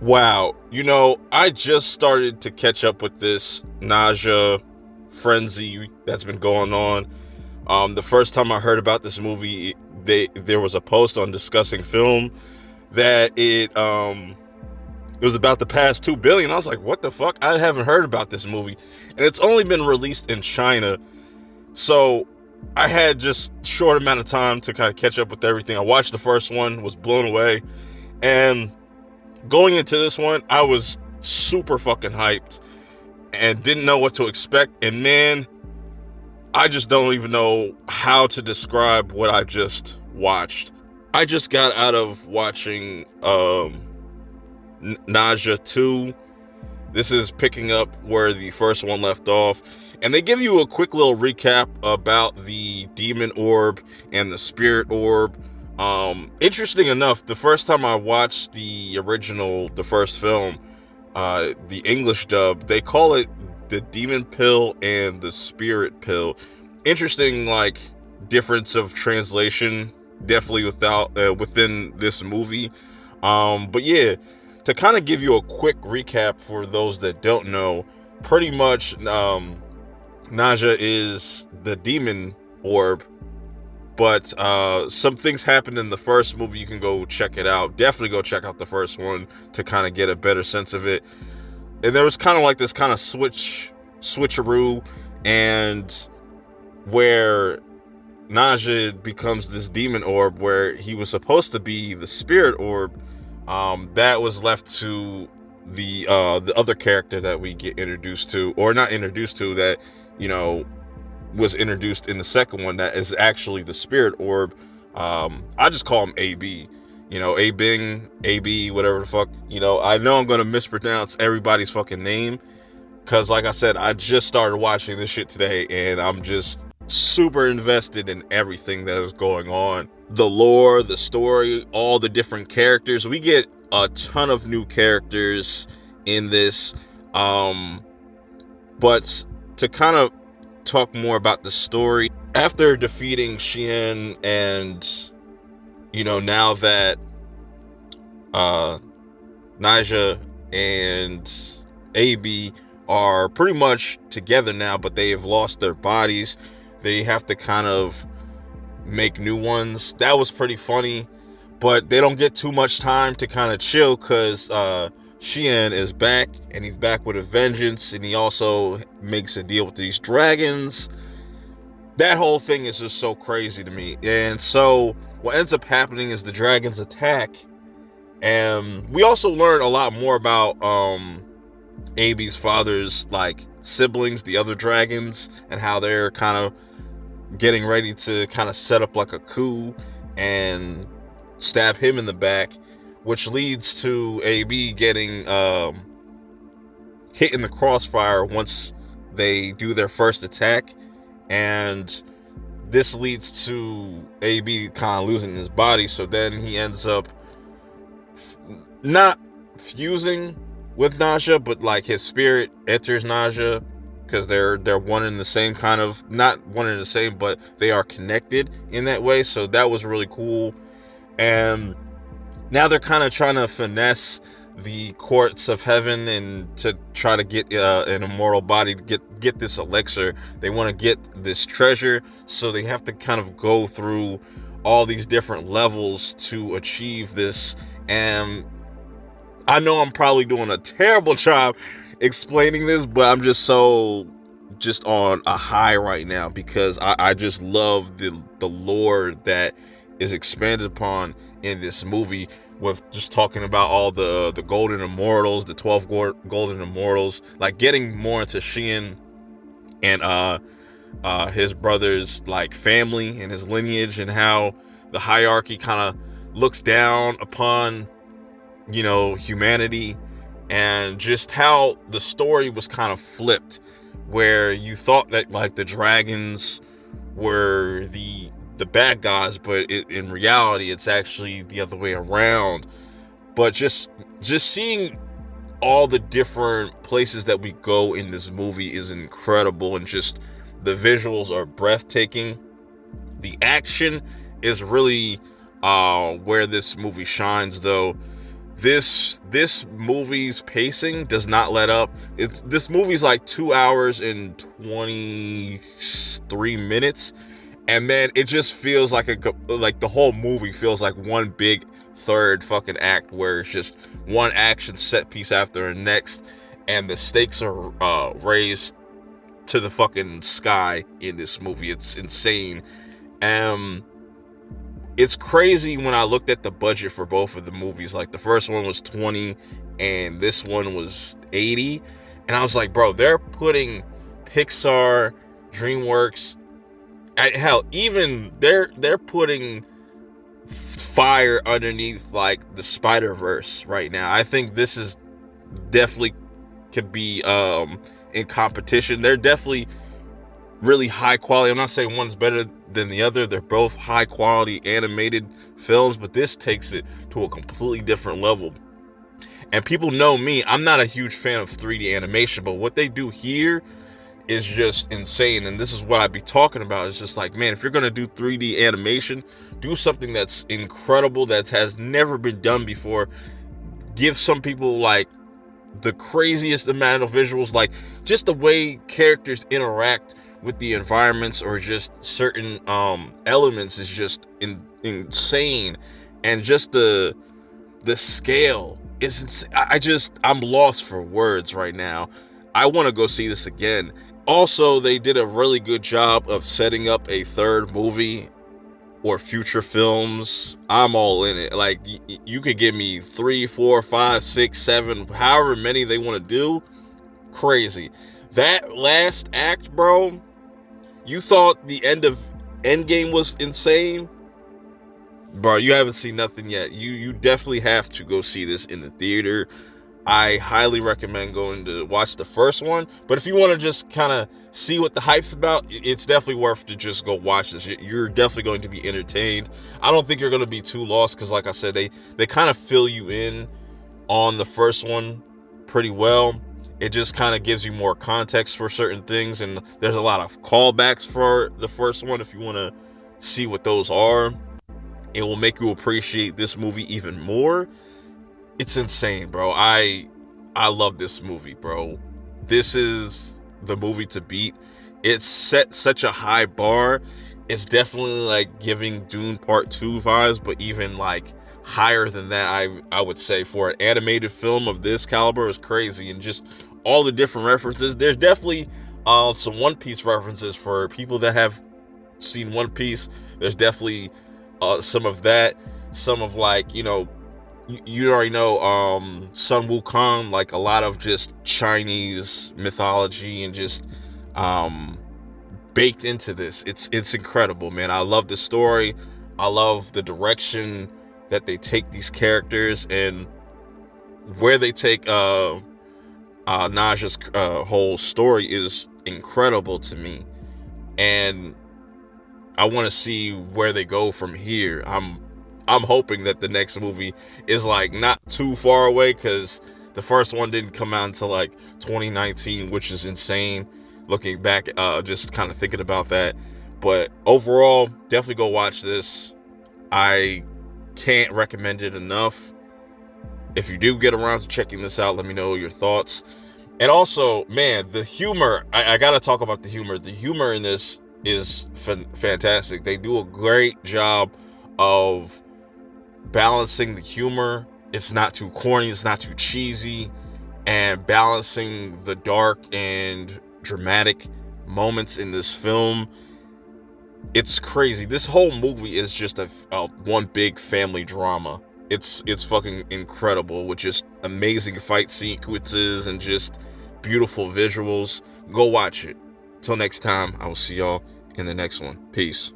Wow, I just started to catch up with this nausea frenzy that's been going on. The first time I heard about this movie, there was a post on Discussing Film that it was about the past 2 billion. I was like, what the fuck? I haven't heard about this movie, and it's only been released in China, so I had just short amount of time to kind of catch up with everything. I watched the first one, was blown away, and going into this one, I was super fucking hyped and didn't know what to expect. And man, I just don't even know how to describe what I just watched. I just got out of watching Ne Zha 2. This is picking up where the first one left off. And they give you a quick little recap about the demon orb and the spirit orb. Interesting enough, the first time I watched the first film, the English dub, they call it the demon pill and the spirit pill. Interesting, difference of translation, definitely within this movie. But yeah, to kind of give you a quick recap for those that don't know, pretty much, Ne Zha is the demon orb. But some things happened in the first movie. You can go check it out. Definitely go check out the first one to kind of get a better sense of it. And there was kind of this kind of switcheroo, and where Ne Zha becomes this demon orb, where he was supposed to be the spirit orb. That was left to the other character that we get introduced to, or not introduced to, that was introduced in the second one, that is actually the spirit orb. I just call him AB. Aobing, AB, whatever the fuck. I know I'm gonna mispronounce everybody's fucking name, because like I said, I just started watching this shit today, and I'm just super invested in everything that is going on. The lore, the story, all the different characters. We get a ton of new characters in this. But to kind of talk more about the story, after defeating Xian, and now that Ne Zha and AB are pretty much together now, but they have lost their bodies, they have to kind of make new ones. That was pretty funny, but they don't get too much time to kind of chill, because Xian is back, and he's back with a vengeance, and he also makes a deal with these dragons. That whole thing is just so crazy to me. And so what ends up happening is the dragons attack, and we also learn a lot more about AB's father's siblings, the other dragons, and how they're kind of getting ready to kind of set up a coup and stab him in the back, which leads to AB getting hit in the crossfire once they do their first attack. And this leads to AB kind of losing his body, so then he ends up not fusing with Ne Zha, but his spirit enters Ne Zha, because they're one in the same, kind of, not one in the same, but they are connected in that way. So that was really cool. And now they're kind of trying to finesse the courts of heaven, and to try to get an immortal body, to get this elixir. They want to get this treasure, so they have to kind of go through all these different levels to achieve this. And I know I'm probably doing a terrible job explaining this, but I'm just on a high right now, because I just love the lore that is expanded upon in this movie, with just talking about all the golden immortals, the 12 golden immortals, getting more into Xian and his brother's family and his lineage, and how the hierarchy kind of looks down upon humanity, and just how the story was kind of flipped, where you thought that the dragons were the bad guys, but in reality it's actually the other way around. But just seeing all the different places that we go in this movie is incredible, and just the visuals are breathtaking. The action is really where this movie shines, though. This movie's pacing does not let up. This movie's like 2 hours and 23 minutes, and man, it just feels like like the whole movie feels like one big third fucking act where it's just one action set piece after the next, and the stakes are raised to the fucking sky in this movie. It's insane. It's crazy when I looked at the budget for both of the movies. Like the first one was 20 and this one was 80. And I was like, bro, they're putting Pixar, DreamWorks, hell, even they're putting fire underneath like the Spider-Verse right now. I think this is definitely could be in competition. They're definitely really high quality. I'm not saying one's better than the other. They're both high quality animated films, but this takes it to a completely different level. And people know me, I'm not a huge fan of 3D animation, but what they do here is just insane. And this is what I'd be talking about. It's just like, man, if you're going to do 3D animation, do something that's incredible, that has never been done before. Give some people like the craziest amount of visuals, like just the way characters interact with the environments or just certain elements is just insane. And just the scale is insane. I'm lost for words right now. I want to go see this again. Also, they did a really good job of setting up a third movie or future films. I'm all in it. Like you could give me 3, 4, 5, 6, 7, however many they want to do. Crazy. That last act, bro, you thought the end of Endgame was insane? Bro, you haven't seen nothing yet. You definitely have to go see this in the theater. I highly recommend going to watch the first one. But if you want to just kind of see what the hype's about, it's definitely worth to just go watch this. You're definitely going to be entertained. I don't think you're going to be too lost because, like I said, they kind of fill you in on the first one pretty well. It just kind of gives you more context for certain things, and there's a lot of callbacks for the first one. If you want to see what those are, it will make you appreciate this movie even more. It's insane, bro. I love this movie, bro. This is the movie to beat. It's set such a high bar. It's definitely like giving Dune Part 2 vibes, but even like higher than that, I would say, for an animated film of this caliber is crazy. And just all the different references. There's definitely some One Piece references for people that have seen One Piece. There's definitely some of that. Some of like, you already know Sun Wukong, like a lot of just Chinese mythology and just baked into this. It's incredible, man. I love the story. I love the direction that they take these characters and where they take Ne Zha's whole story is incredible to me, and I want to see where they go from here. I'm hoping that the next movie is like not too far away, because the first one didn't come out until like 2019, which is insane looking back, just kind of thinking about that. But overall, definitely go watch this. I can't recommend it enough. If you do get around to checking this out, let me know your thoughts. And also, man, the humor, I gotta talk about the humor. The humor in this is fantastic. They do a great job of balancing the humor. It's not too corny, it's not too cheesy, and balancing the dark and dramatic moments in this film. It's crazy. This whole movie is just a one big family drama. It's fucking incredible, with just amazing fight sequences and just beautiful visuals. Go watch it. Till next time, I will see y'all in the next one. Peace.